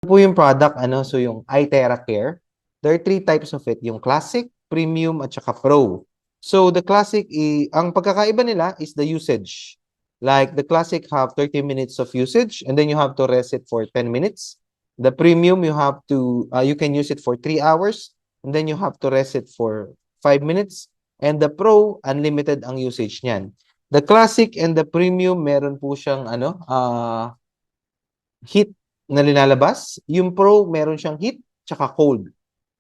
po yung product, so yung iTera Care. There are three types of it, yung Classic, Premium, at saka Pro. So, the Classic, ang pagkakaiba nila is the usage. Like, the Classic have 30 minutes of usage, and then you have to rest it for 10 minutes. The Premium, you can use it for 3 hours, and then you have to rest it for 5 minutes. And the Pro, unlimited ang usage niyan. The Classic and the Premium, meron po siyang, heat na nilalabas. Yung Pro, meron siyang heat tsaka cold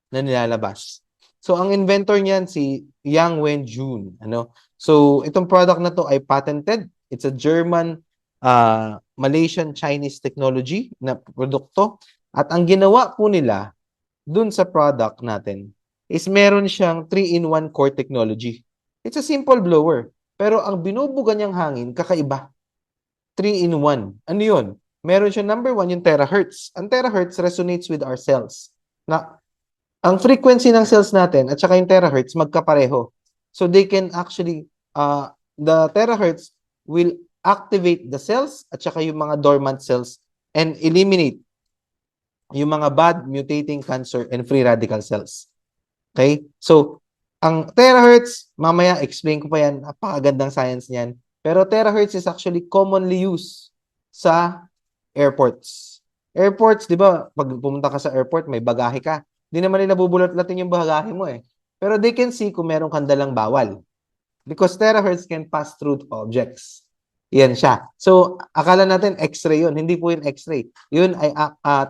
na nilalabas. So, ang inventor niyan si Yang Wen-jun. So, itong product na to ay patented. It's a German, Malaysian, Chinese technology na produkto. At ang ginawa po nila dun sa product natin is meron siyang 3-in-1 core technology. It's a simple blower. Pero ang binubuga niyang hangin, kakaiba. 3-in-1. Ano yun? Meron siya number 1, yung terahertz. Ang terahertz resonates with our cells. Na, ang frequency ng cells natin at saka yung terahertz magkapareho. So they can actually, the terahertz will activate the cells at saka yung mga dormant cells and eliminate yung mga bad mutating cancer and free radical cells. Okay? So, ang terahertz, mamaya explain ko pa yan, napakagandang science niyan. Pero terahertz is actually commonly used sa airports. Airports, di ba, pag pumunta ka sa airport, may bagahe ka. Di naman nila bubulot-latin yung bagahe mo eh. Pero they can see kung meron kang dalang bawal. Because terahertz can pass through objects. Yan siya. So, akala natin X-ray yun. Hindi po yun X-ray. Yun ay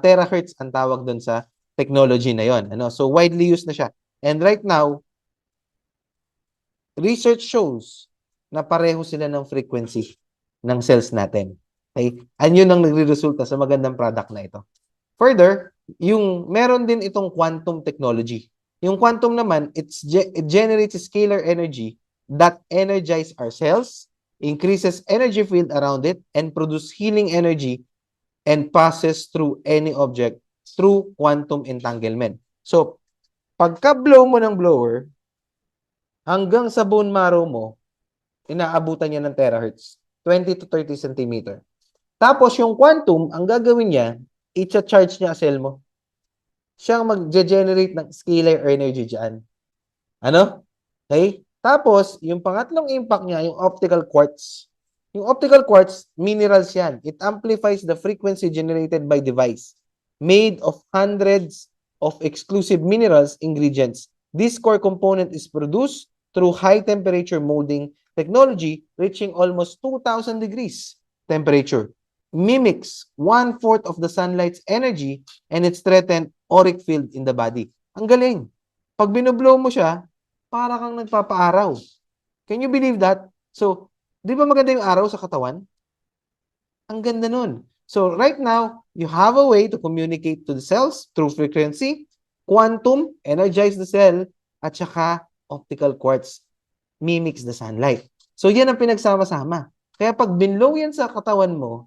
terahertz ang tawag dun sa technology na yun. So, widely used na siya. And right now, research shows na pareho sila ng frequency ng cells natin. Okay? And yun ang nagre-resulta sa magandang product na ito. Further, meron din itong quantum technology. Yung quantum naman, it generates scalar energy that energize our cells, increases energy field around it, and produce healing energy and passes through any object through quantum entanglement. So, pagka-blow mo ng blower, hanggang sa bone marrow mo, inaabutan niya ng terahertz, 20 to 30 centimeter. Tapos yung quantum, ang gagawin niya, i-charge niya cell mo. Siyang mag-generate ng scalar energy dyan. Okay? Tapos, yung pangatlong impact niya, yung optical quartz. Yung optical quartz, minerals yan. It amplifies the frequency generated by device made of hundreds of exclusive minerals ingredients. This core component is produced through high temperature molding technology reaching almost 2,000 degrees temperature. Mimics 1/4 of the sunlight's energy and its threatened auric field in the body. Ang galing. Pag binublow mo siya, para kang nagpapaaraw. Can you believe that? So, di ba maganda yung araw sa katawan? Ang ganda nun. So, right now, you have a way to communicate to the cells through frequency, quantum, energize the cell, at saka optical quartz, mimics the sunlight. So, yan ang pinagsama-sama. Kaya pag binlow yan sa katawan mo,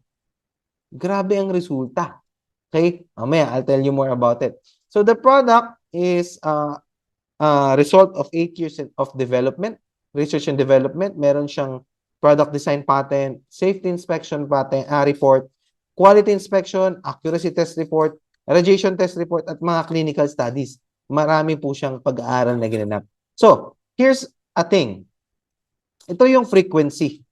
grabe ang resulta. Okay? Mamaya, I'll tell you more about it. So, the product is result of 8 years of development, research and development. Meron siyang product design patent, safety inspection patent, report, quality inspection, accuracy test report, radiation test report, at mga clinical studies. Marami po siyang pag-aaral na ginanap. So, here's a thing. Ito yung frequency.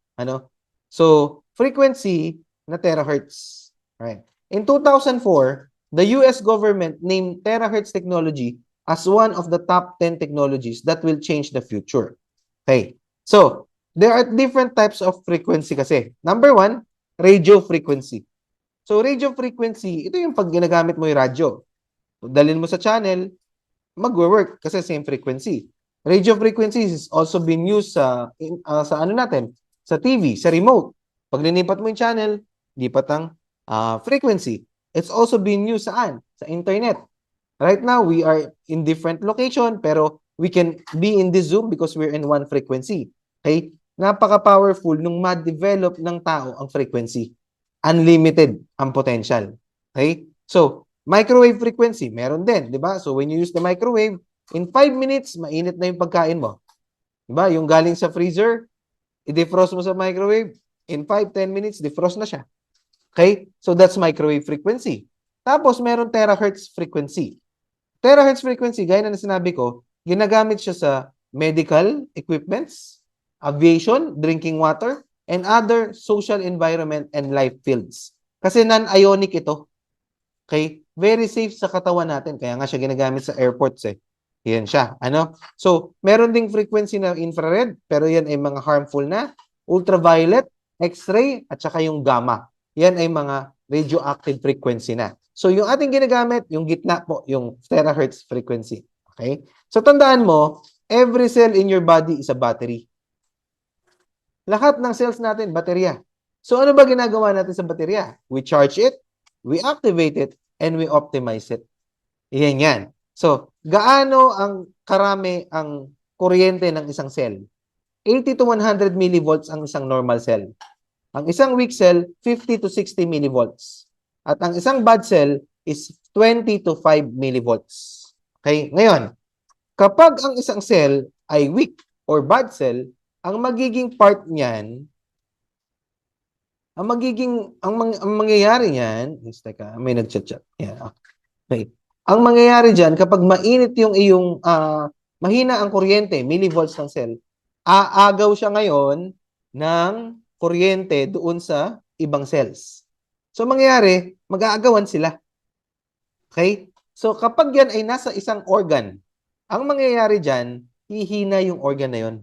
So, frequency na terahertz. Right. In 2004, the US government named terahertz technology as one of the top 10 technologies that will change the future. Okay. So, there are different types of frequency kasi. Number 1, radio frequency. So, radio frequency, ito yung pag ginagamit mo yung radyo. Dalhin mo sa channel, mag-work kasi same frequency. Radio frequency is also been used sa TV, sa remote. Pag linipat mo yung channel, lipat ang frequency. It's also been used saan? Sa internet. Right now, we are in different location, pero we can be in this Zoom because we're in one frequency. Okay? Napaka-powerful nung ma-develop ng tao ang frequency. Unlimited ang potential. Okay? So, microwave frequency, meron din, di ba? So, when you use the microwave, in 5 minutes, mainit na yung pagkain mo. Di ba? Yung galing sa freezer, i-defrost mo sa microwave, in 5-10 minutes, defrost na siya. Okay? So, that's microwave frequency. Tapos, meron terahertz frequency. Terahertz frequency, gaya na sinabi ko, ginagamit siya sa medical equipments, aviation, drinking water, and other social environment and life fields. Kasi non-ionic ito. Okay? Very safe sa katawan natin. Kaya nga siya ginagamit sa airports eh. Yan siya. Ano? So, meron ding frequency na infrared, pero yan ay mga harmful na. Ultraviolet, X-ray, at saka yung gamma. Yan ay mga radioactive frequency na. So, yung ating ginagamit, yung gitna po, yung terahertz frequency. Okay? So, tandaan mo, every cell in your body is a battery. Lahat ng cells natin, baterya. So, ano ba ginagawa natin sa baterya? We charge it, we activate it, and we optimize it. Yan yan. So, gaano ang karami ang kuryente ng isang cell? 80 to 100 millivolts ang isang normal cell. Ang isang weak cell, 50 to 60 millivolts. At ang isang bad cell is 20 to 5 millivolts. Okay? Ngayon, kapag ang isang cell ay weak or bad cell, ang magiging part niyan, ang mangyayari niyan, teka, may nagchat-chat. Yeah. Okay. Ang mangyayari diyan kapag mainit yung iyong mahina ang kuryente, millivolts ng cell, aagaw siya ngayon ng kuryente doon sa ibang cells. So mangyayari, mag-aagawan sila. Okay? So kapag yan ay nasa isang organ, ang mangyayari diyan, hihina yung organ na yon.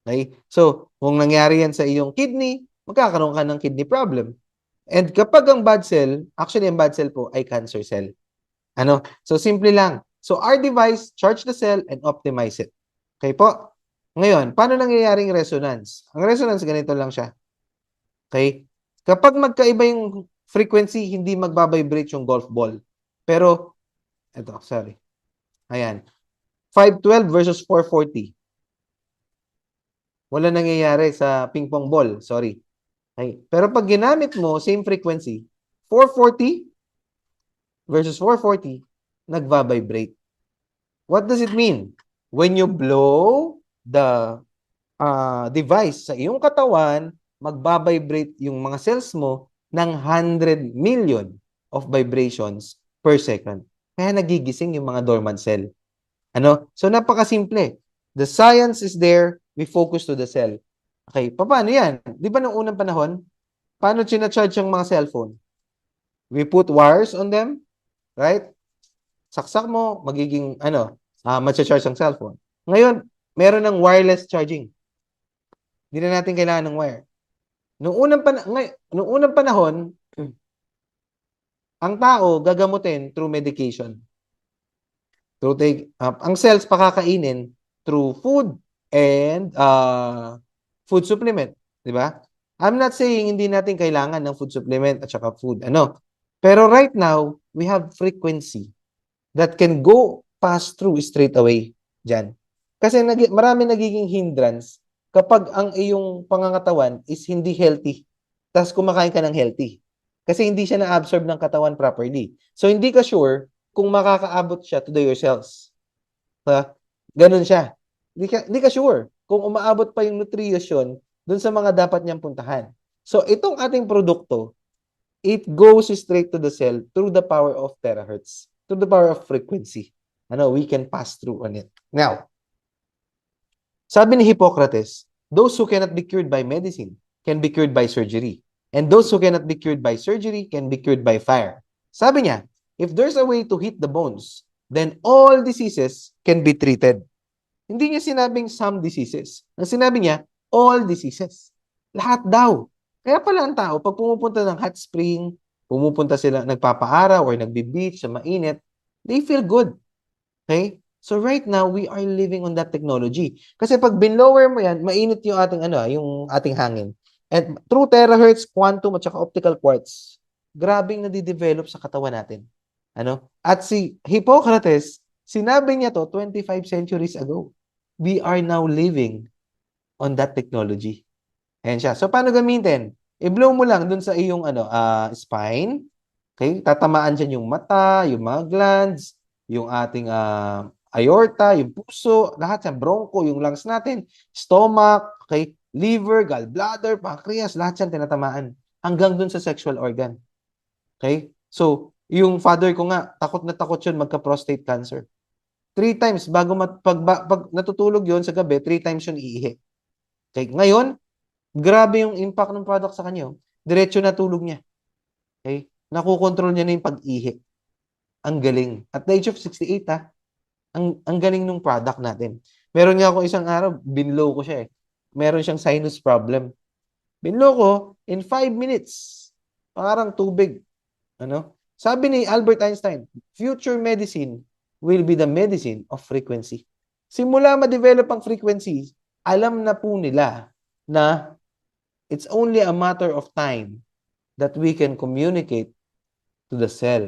Okay? So, kung nangyari yan sa iyong kidney, magkakaroon ka ng kidney problem. And kapag ang bad cell, actually ang bad cell po ay cancer cell. Ano? So, simple lang. So, our device, charge the cell and optimize it. Okay po? Ngayon, paano nangyayaring resonance? Ang resonance, ganito lang siya. Okay? Kapag magkaiba yung frequency, hindi magbabibrate yung golf ball. Pero, ito, sorry. Ayan. 512 versus 440. Wala nangyayari sa ping pong ball. Sorry. Okay. Pero pag ginamit mo, same frequency, 440 versus 440, nagva-vibrate. What does it mean? When you blow the device sa iyong katawan, magba-vibrate yung mga cells mo ng 100 million of vibrations per second. Kaya nagigising yung mga dormant cell. Ano? So, napakasimple. The science is there. We focus to the cell. Okay, paano yan? Di ba nung unang panahon, paano charge yung mga cellphone? We put wires on them, right? Saksak mo, magiging, matcha-charge ang cellphone. Ngayon, meron ng wireless charging. Hindi na natin kailangan ng wire. Nung unang panahon, ang tao gagamutin through medication. Ang cells pakakainin through food and food supplement, di ba? I'm not saying hindi natin kailangan ng food supplement at saka food, Pero right now, we have frequency that can go pass through straight away dyan. Kasi marami nagiging hindrance kapag ang iyong pangangatawan is hindi healthy. Tapos kumakain ka ng healthy. Kasi hindi siya na-absorb ng katawan properly. So, hindi ka sure kung makakaabot siya to your cells. Ganun siya. Hindi ka sure kung umaabot pa yung nutrition dun sa mga dapat niyang puntahan. So, itong ating produkto, it goes straight to the cell through the power of terahertz, through the power of frequency. We can pass through on it. Now, sabi ni Hippocrates, those who cannot be cured by medicine can be cured by surgery. And those who cannot be cured by surgery can be cured by fire. Sabi niya, if there's a way to hit the bones, then all diseases can be treated. Hindi niya sinabing some diseases. Ang sinabi niya, all diseases. Lahat daw. Kaya pala ang tao, pag pumupunta ng hot spring, pumupunta sila, nagpapaaraw or nagbe-beach sa mainit, they feel good. Okay? So right now, we are living on that technology. Kasi pag binlower mo yan, mainit yung ating, yung ating hangin. And through terahertz, quantum, at saka optical quartz, grabing nadidevelop sa katawan natin. At si Hippocrates, sinabi niya to 25 centuries ago. We are now living on that technology. Ayan siya. So, paano gamitin? I-blow mo lang dun sa iyong spine. Okay? Tatamaan dyan yung mata, yung mga glands, yung ating aorta, yung puso, lahat yan, broncho, yung lungs natin, stomach, okay? Liver, gallbladder, pancreas, lahat yan tinatamaan. Hanggang dun sa sexual organ. Okay? So, Yung father ko nga, takot na takot yun magka-prostate cancer. 3 times bago pag natutulog yon sa gabi, 3 times yun iihi. Okay, ngayon, grabe yung impact ng product sa kanya. Diretso na tulog niya. Okay? Nakokontrol niya na yung pag-ihi. Ang galing. At the age of 68, ang galing ng product natin. Meron nga ako isang araw, binlow ko siya eh. Meron siyang sinus problem. Binlow ko, in 5 minutes, parang tubig. Ano? Sabi ni Albert Einstein, future medicine will be the medicine of frequency. Simula ma-develop ang frequency, alam na po nila na it's only a matter of time that we can communicate to the cell.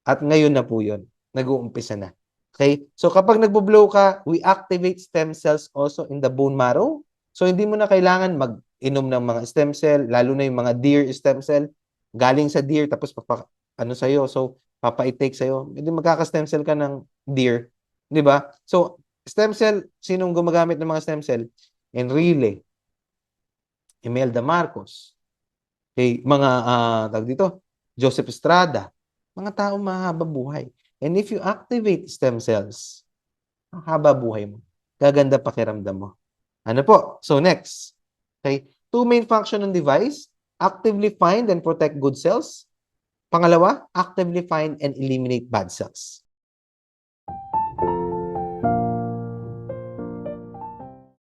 At ngayon na po yun. Nag-uumpisa na. Okay? So kapag nagbo-blow ka, we activate stem cells also in the bone marrow. So hindi mo na kailangan mag-inom ng mga stem cell, lalo na yung mga deer stem cell. Galing sa deer, tapos ano sa'yo. So papa-take sa'yo. Hindi magkaka-stem cell ka ng deer. Di ba? So stem cell, sinong gumagamit ng mga stem cell? Enrile, Imelda Marcos, okay, mga tawag dito, Joseph Estrada, mga tao mahaba buhay. And if you activate stem cells, ang haba buhay mo. Gaganda pakiramdam mo. Ano po? So next. Okay. 2 main function ng device. Actively find and protect good cells. Pangalawa, actively find and eliminate bad cells.